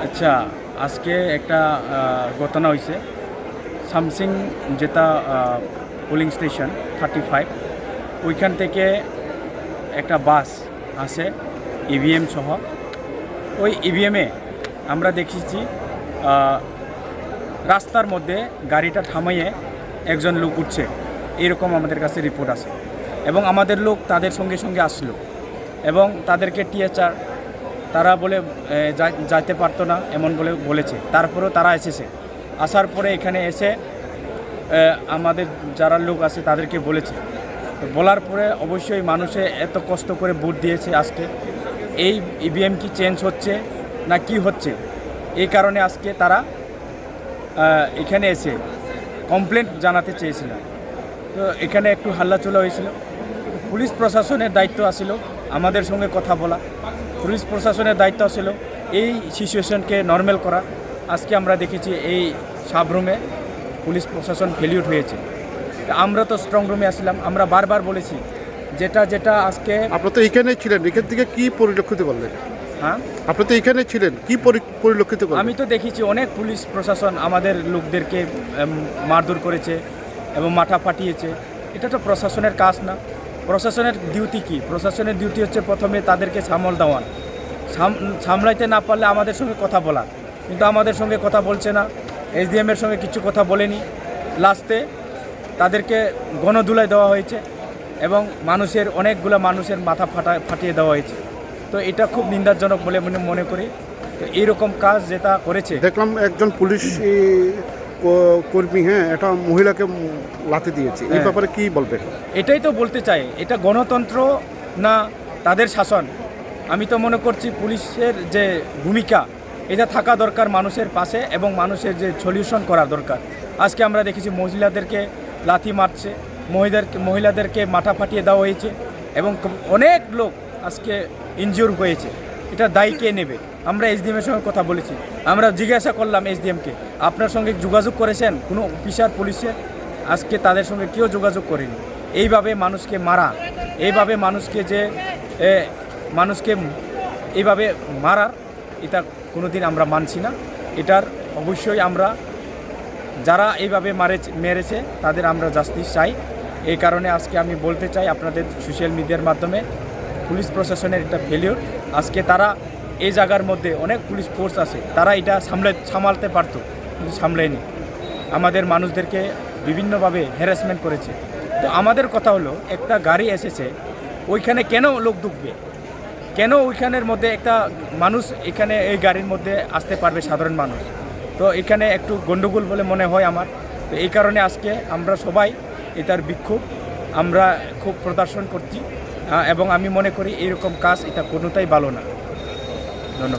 আচ্ছা, আজকে একটা ঘটনা হয়েছে। সামসিং যেটা পোলিং স্টেশন 35, ওইখান থেকে একটা বাস আসে ইভিএম সহ। ওই ইভিএমে আমরা দেখেছি রাস্তার মধ্যে গাড়িটা থামাইয়ে একজন লোক উঠছে, এরকম আমাদের কাছে রিপোর্ট আছে। এবং আমাদের লোক তাদের সঙ্গে সঙ্গে আসলো এবং তাদেরকে টিএচআর তারা বলে যাইতে পারতো না এমন বলেছে। তারপরেও তারা এসেছে, আসার পরে এখানে এসে আমাদের যারা লোক আছে তাদেরকে বলেছে। বলার পরে অবশ্যই মানুষে এত কষ্ট করে ভোট দিয়েছে। আজকে এই ইভিএম কি চেঞ্জ হচ্ছে না কি হচ্ছে, এই কারণে আজকে তারা এখানে এসে কমপ্লেন্ট জানাতে চেয়েছিল। তো এখানে একটু হাল্লাচোলা হয়েছিল। পুলিশ প্রশাসনের দায়িত্ব আসিল আমাদের সঙ্গে কথা বলা, পুলিশ প্রশাসনের দায়িত্ব ছিল এই সিচুয়েশনকে নর্মাল করা। আজকে আমরা দেখেছি এই সাবরুমে পুলিশ প্রশাসন ফেলিউর হয়েছে। আমরা তো স্ট্রং রুমে আসলাম, আমরা বারবার বলেছি যেটা আজকে। আপনি তো এখানে ছিলেন, এখান থেকে কি পরিলক্ষিত করলেন? হ্যাঁ, আপনি তো এখানে ছিলেন, কি পরিলক্ষিত করলেন? আমি তো দেখেছি অনেক পুলিশ প্রশাসন আমাদের লোকদেরকে মারধর করেছে এবং মাথা ফাটিয়েছে। এটা তো প্রশাসনের কাজ না। প্রশাসনের ডিউটি কি? প্রশাসনের ডিউটি হচ্ছে প্রথমে তাদেরকে সামল দেওয়ান, সামলাইতে না পারলে আমাদের সঙ্গে কথা বলা। কিন্তু আমাদের সঙ্গে কথা বলছে না, এসডিএমের সঙ্গে কিছু কথা বলেনি। লাস্টে তাদেরকে গণধুলাই দেওয়া হয়েছে এবং অনেকগুলো মানুষের মাথা ফাটিয়ে দেওয়া হয়েছে। তো এটা খুব নিন্দাজনক বলে মনে করি। তো এইরকম কাজ যেটা করেছে, দেখলাম একজন পুলিশ কর্মী একটা মহিলাকে লাথি দিয়েছে, এই ব্যাপারে কি বলবেন? এটাই তো বলতে চাই, এটা গণতন্ত্র না তাদের শাসন? আমি তো মনে করছি পুলিশের যে ভূমিকা এটা থাকা দরকার মানুষের পাশে এবং মানুষের যে সলিউশন করা দরকার। আজকে আমরা দেখেছি মহিলাদেরকে লাথি মারছে, মহিলাদেরকে মাথা ফাটিয়ে দেওয়া হয়েছে এবং অনেক লোক আজকে ইনজিওর হয়েছে। এটা দায়ী কে নেবে? আমরা এসডিএমের সঙ্গে কথা বলেছি, আমরা জিজ্ঞাসা করলাম এসডিএমকে, আপনার সঙ্গে যোগাযোগ করেছেন কোনো অফিসার পুলিশের? আজকে তাদের সঙ্গে কেউ যোগাযোগ করেনি। এইভাবে মানুষকে মারা, এইভাবে মানুষকে এইভাবে মারার এটা কোনো দিন আমরা মানছি না। এটার অবশ্যই আমরা যারা এইভাবে মেরেছে তাদের আমরা জাস্টিস চাই। এই কারণে আজকে আমি বলতে চাই আপনাদের সোশ্যাল মিডিয়ার মাধ্যমে, পুলিশ প্রশাসনের এটা ফেলিওর। আজকে তারা এই জায়গার মধ্যে অনেক পুলিশ ফোর্স আছে, তারা এটা সামালতে পারতো কিন্তু সামলায়নি। আমাদের মানুষদেরকে বিভিন্নভাবে হ্যারাসমেন্ট করেছে। তো আমাদের কথা হলো, একটা গাড়ি এসেছে, ওইখানে কেন লোক ঢুকবে? কেন ওইখানের মধ্যে একটা মানুষ এখানে এই গাড়ির মধ্যে আসতে পারবে সাধারণ মানুষ? তো এখানে একটু গণ্ডগোল বলে মনে হয় আমার। তো এই কারণে আজকে আমরা সবাই এটার বিক্ষোভ আমরা খুব প্রদর্শন করছি এবং আমি মনে করি এরকম কাজ এটা কোনোটাই ভালো না। ধন্যবাদ।